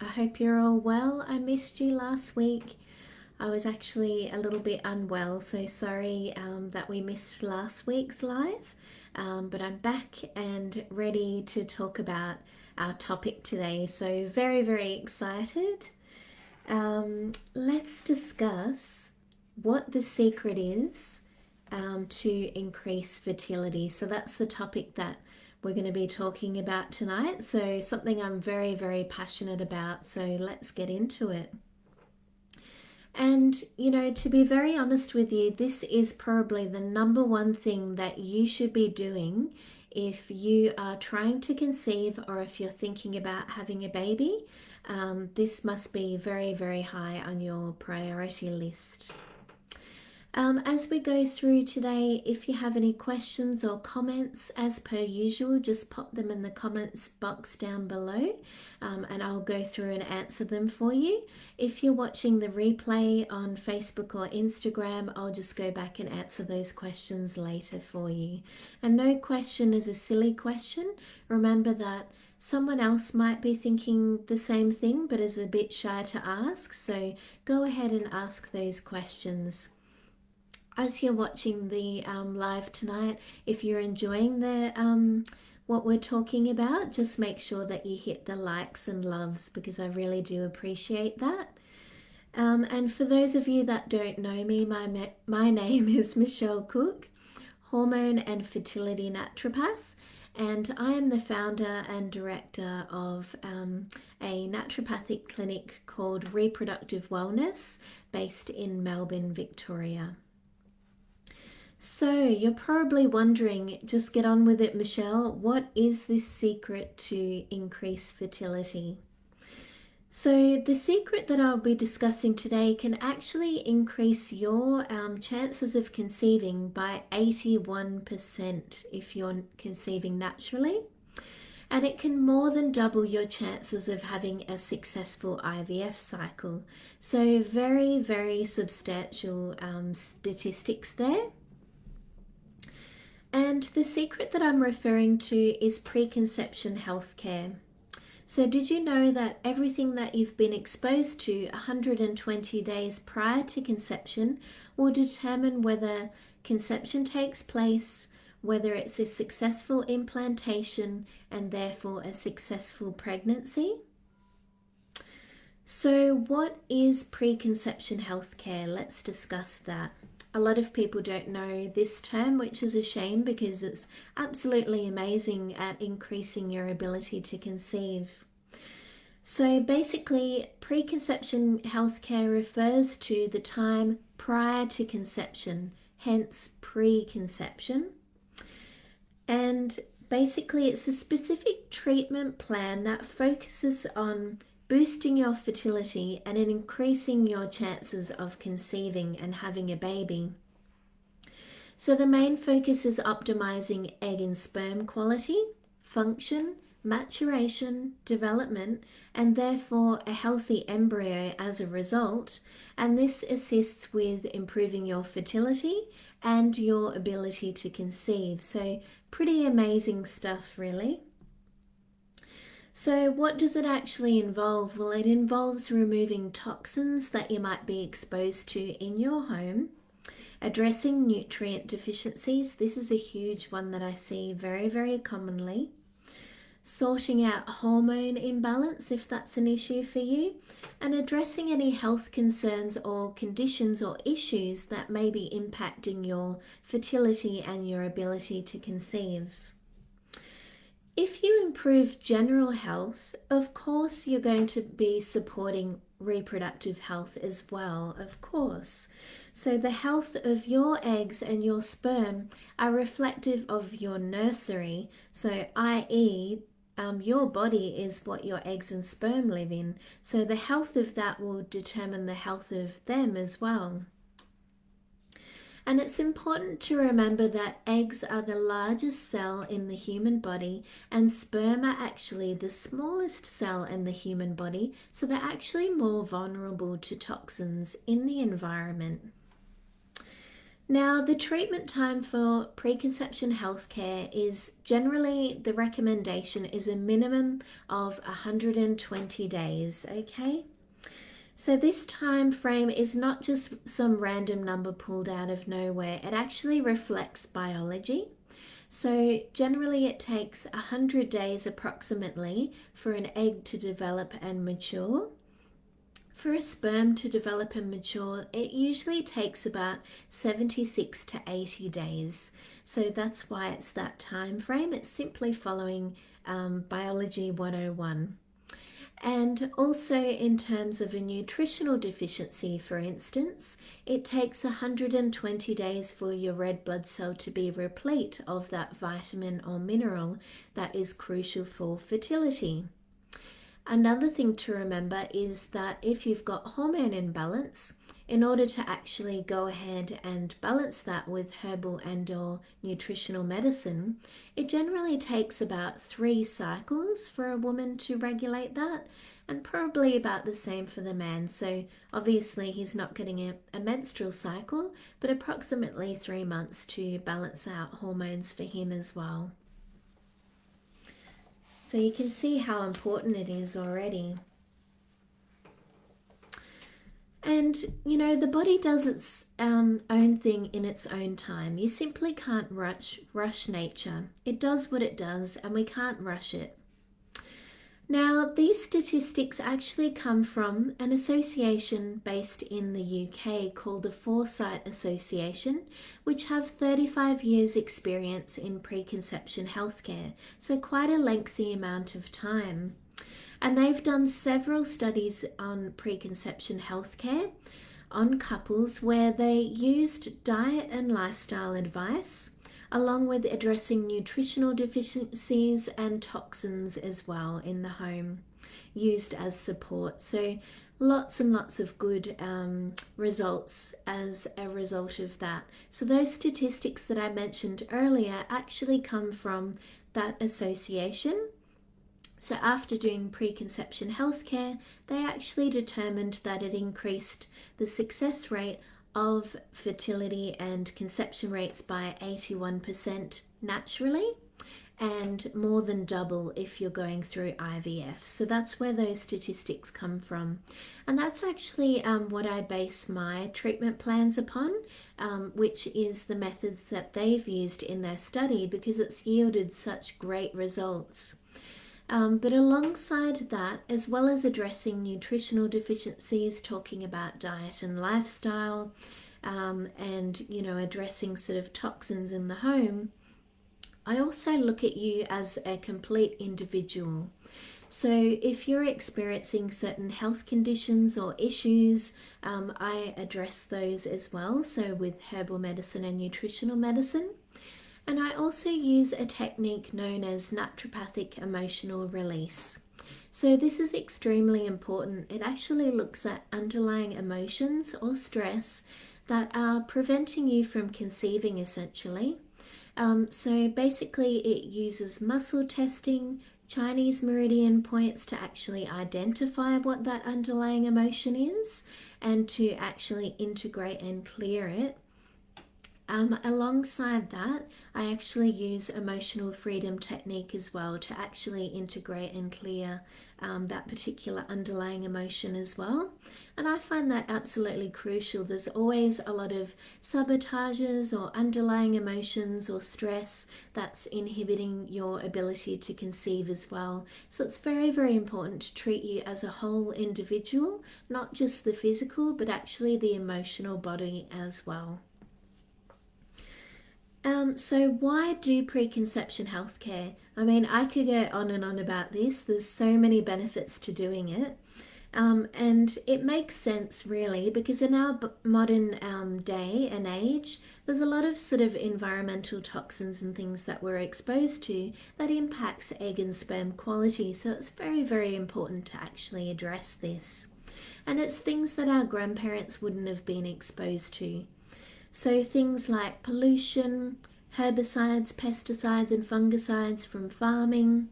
I hope you're all well. I missed you last week. I was actually a little bit unwell, so sorry that we missed last week's live. But I'm back and ready to talk about our topic today. So, very, very excited. Let's discuss what the secret is to increase fertility. So, that's the topic that we're going to be talking about tonight. So, something I'm very, very passionate about. So, let's get into it. And, to be very honest with you, this is probably the number one thing that you should be doing if you are trying to conceive or if you're thinking about having a baby. This must be very, very high on your priority list. As we go through today, if you have any questions or comments, as per usual, just pop them in the comments box down below, and I'll go through and answer them for you. If you're watching the replay on Facebook or Instagram, I'll just go back and answer those questions later for you. And no question is a silly question. Remember that someone else might be thinking the same thing but is a bit shy to ask, so go ahead and ask those questions. As you're watching the live tonight, if you're enjoying the what we're talking about, just make sure that you hit the likes and loves, because I really do appreciate that. And for those of you that don't know me, my name is Michelle Cooke, Hormone and Fertility Naturopath, and I am the founder and director of a naturopathic clinic called Reproductive Wellness, based in Melbourne, Victoria. So you're probably wondering, just get on with it, Michelle, what is this secret to increase fertility? So the secret that I'll be discussing today can actually increase your chances of conceiving by 81% if you're conceiving naturally. And it can more than double your chances of having a successful IVF cycle. So very, very substantial statistics there. And the secret that I'm referring to is preconception healthcare. So did you know that everything that you've been exposed to 120 days prior to conception will determine whether conception takes place, whether it's a successful implantation, and therefore a successful pregnancy? So what is preconception healthcare? Let's discuss that. A lot of people don't know this term, which is a shame because it's absolutely amazing at increasing your ability to conceive. So basically, preconception healthcare refers to the time prior to conception, hence preconception. And basically, it's a specific treatment plan that focuses on boosting your fertility and increasing your chances of conceiving and having a baby. So the main focus is optimizing egg and sperm quality, function, maturation, development, and therefore a healthy embryo as a result. And this assists with improving your fertility and your ability to conceive. So pretty amazing stuff, really. So what does it actually involve? Well, it involves removing toxins that you might be exposed to in your home, addressing nutrient deficiencies. This is a huge one that I see very, very commonly. Sorting out hormone imbalance if that's an issue for you, and addressing any health concerns or conditions or issues that may be impacting your fertility and your ability to conceive. If you improve general health, of course you're going to be supporting reproductive health as well, of course. So the health of your eggs and your sperm are reflective of your nursery, so i.e. your body is what your eggs and sperm live in. So the health of that will determine the health of them as well. And it's important to remember that eggs are the largest cell in the human body and sperm are actually the smallest cell in the human body, so they're actually more vulnerable to toxins in the environment. Now, the treatment time for preconception healthcare is generally the recommendation is a minimum of 120 days, okay? So this time frame is not just some random number pulled out of nowhere. It actually reflects biology. So generally it takes 100 days approximately for an egg to develop and mature. For a sperm to develop and mature, it usually takes about 76 to 80 days. So that's why it's that time frame. It's simply following Biology 101. And also, in terms of a nutritional deficiency, for instance, it takes 120 days for your red blood cell to be replete of that vitamin or mineral that is crucial for fertility. Another thing to remember is that if you've got hormone imbalance, in order to actually go ahead and balance that with herbal and or nutritional medicine, it generally takes about 3 cycles for a woman to regulate that, and probably about the same for the man. So obviously he's not getting a menstrual cycle, but approximately 3 months to balance out hormones for him as well. So you can see how important it is already. And, you know, the body does its own thing in its own time. You simply can't rush nature. It does what it does, and we can't rush it. Now, these statistics actually come from an association based in the UK called the Foresight Association, which have 35 years experience in preconception healthcare, so quite a lengthy amount of time. And they've done several studies on preconception healthcare on couples where they used diet and lifestyle advice along with addressing nutritional deficiencies and toxins as well in the home, used as support. So lots and lots of good results as a result of that. So those statistics that I mentioned earlier actually come from that association. So after doing preconception healthcare, they actually determined that it increased the success rate of fertility and conception rates by 81% naturally, and more than double if you're going through IVF. So that's where those statistics come from. And that's actually what I base my treatment plans upon, which is the methods that they've used in their study because it's yielded such great results. But alongside that, as well as addressing nutritional deficiencies, talking about diet and lifestyle, and addressing sort of toxins in the home, I also look at you as a complete individual. So if you're experiencing certain health conditions or issues, I address those as well. So with herbal medicine and nutritional medicine. And I also use a technique known as Naturopathic emotional release. So this is extremely important. It actually looks at underlying emotions or stress that are preventing you from conceiving essentially. So basically it uses muscle testing, Chinese meridian points to actually identify what that underlying emotion is and to actually integrate and clear it. Alongside that, I actually use emotional freedom technique as well to actually integrate and clear that particular underlying emotion as well. And I find that absolutely crucial. There's always a lot of sabotages or underlying emotions or stress that's inhibiting your ability to conceive as well. So it's very, very important to treat you as a whole individual, not just the physical, but actually the emotional body as well. So why do preconception healthcare? I mean, I could go on and on about this. There's so many benefits to doing it. And it makes sense really because in our modern day and age, there's a lot of sort of environmental toxins and things that we're exposed to that impacts egg and sperm quality. So it's very, very important to actually address this. And it's things that our grandparents wouldn't have been exposed to. So things like pollution, herbicides, pesticides and fungicides from farming,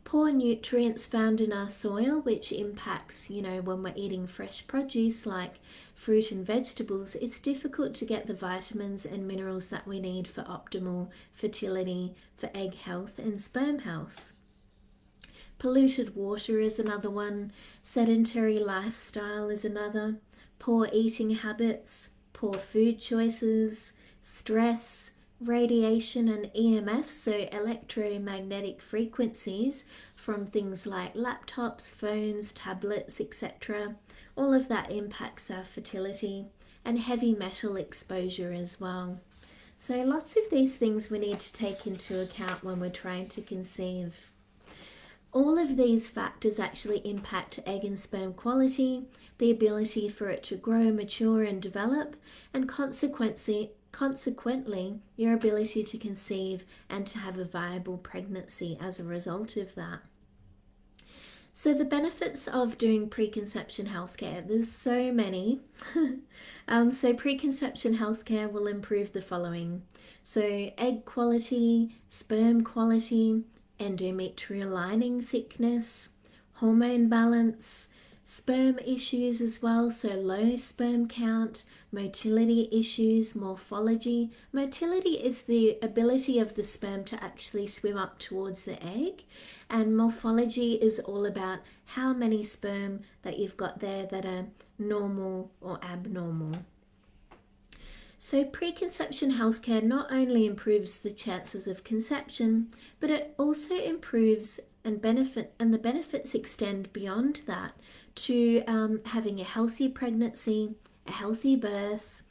Poor nutrients found in our soil, which impacts, when we're eating fresh produce like fruit and vegetables, it's difficult to get the vitamins and minerals that we need for optimal fertility, for egg health and sperm health. Polluted water is another one. Sedentary lifestyle is another. Poor eating habits, poor food choices, stress, radiation and EMF, so electromagnetic frequencies from things like laptops, phones, tablets, etc. All of that impacts our fertility, and heavy metal exposure as well. So lots of these things we need to take into account when we're trying to conceive. All of these factors actually impact egg and sperm quality, the ability for it to grow, mature and develop, and consequently your ability to conceive and to have a viable pregnancy as a result of that. So the benefits of doing preconception healthcare, there's so many. So preconception healthcare will improve the following. So egg quality, sperm quality, endometrial lining thickness, hormone balance, sperm issues as well, so low sperm count, motility issues, morphology. Motility is the ability of the sperm to actually swim up towards the egg, and morphology is all about how many sperm that you've got there that are normal or abnormal. So preconception healthcare not only improves the chances of conception, but it also improves and the benefits extend beyond that to having a healthy pregnancy, a healthy birth,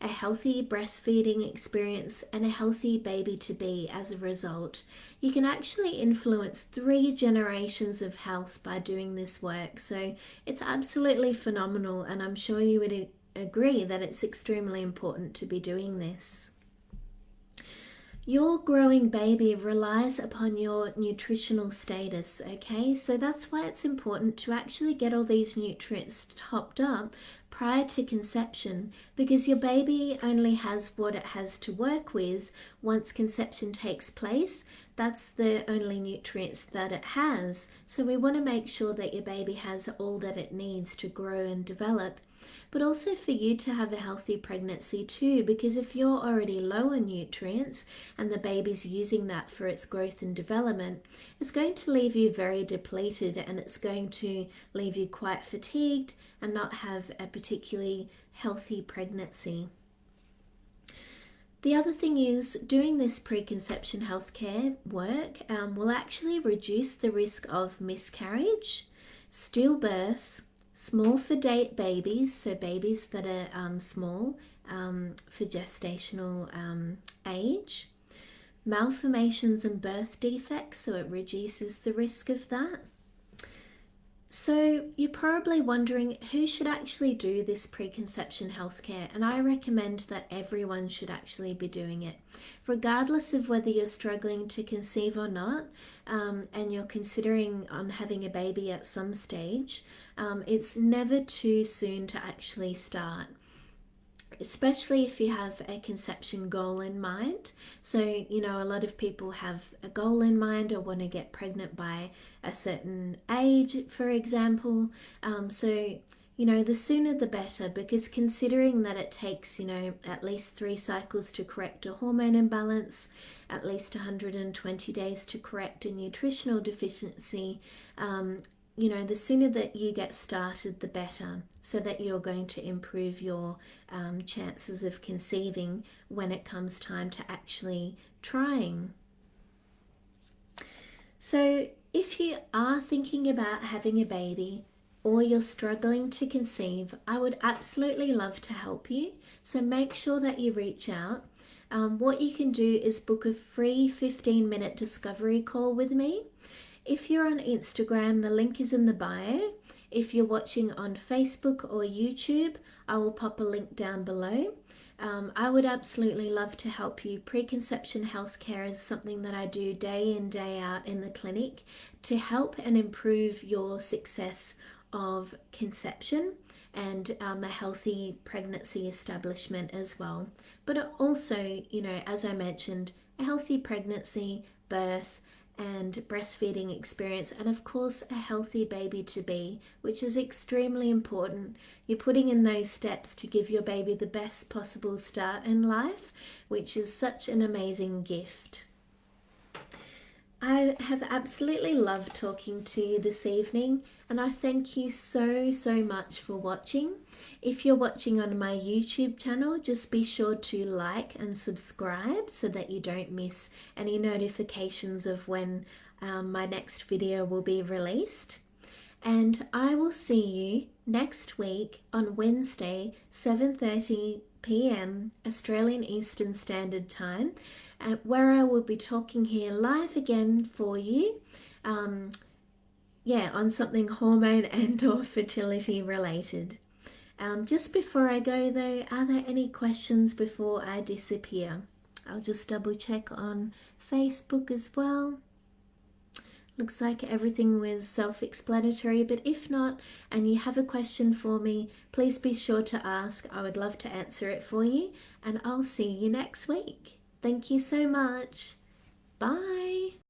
a healthy breastfeeding experience, and a healthy baby to be as a result. You can actually influence 3 generations of health by doing this work. So it's absolutely phenomenal, and I'm sure you would agree that it's extremely important to be doing this. Your growing baby relies upon your nutritional status, okay? So that's why it's important to actually get all these nutrients topped up prior to conception, because your baby only has what it has to work with once conception takes place. That's the only nutrients that it has. So we want to make sure that your baby has all that it needs to grow and develop, but also for you to have a healthy pregnancy too, because if you're already low in nutrients and the baby's using that for its growth and development, it's going to leave you very depleted, and it's going to leave you quite fatigued and not have a particularly healthy pregnancy. The other thing is, doing this preconception healthcare work will actually reduce the risk of miscarriage, stillbirth, small for date babies, so babies that are small for gestational age, malformations and birth defects, so it reduces the risk of that. So you're probably wondering who should actually do this preconception healthcare, and I recommend that everyone should actually be doing it, regardless of whether you're struggling to conceive or not, and you're considering on having a baby at some stage. It's never too soon to actually start, especially if you have a conception goal in mind. So, a lot of people have a goal in mind or want to get pregnant by a certain age, for example. So, the sooner the better, because considering that it takes, at least 3 cycles to correct a hormone imbalance, at least 120 days to correct a nutritional deficiency, the sooner that you get started, the better, so that you're going to improve your chances of conceiving when it comes time to actually trying. So if you are thinking about having a baby or you're struggling to conceive, I would absolutely love to help you. So make sure that you reach out. What you can do is book a free 15-minute discovery call with me. If you're on Instagram, the link is in the bio. If you're watching on Facebook or YouTube, I will pop a link down below. I would absolutely love to help you. Preconception healthcare is something that I do day in, day out in the clinic to help and improve your success of conception and a healthy pregnancy establishment as well. But also, as I mentioned, a healthy pregnancy, birth, and breastfeeding experience, and of course a healthy baby to be, which is extremely important. You're putting in those steps to give your baby the best possible start in life, which is such an amazing gift. I have absolutely loved talking to you this evening, and I thank you so much for watching. If you're watching on my YouTube channel, just be sure to like and subscribe so that you don't miss any notifications of when my next video will be released. And I will see you next week on Wednesday, 7:30 p.m. Australian Eastern Standard Time, where I will be talking here live again for you, on something hormone and or fertility related. Just before I go though, are there any questions before I disappear? I'll just double check on Facebook as well. Looks like everything was self-explanatory, but if not, and you have a question for me, please be sure to ask. I would love to answer it for you, and I'll see you next week. Thank you so much. Bye.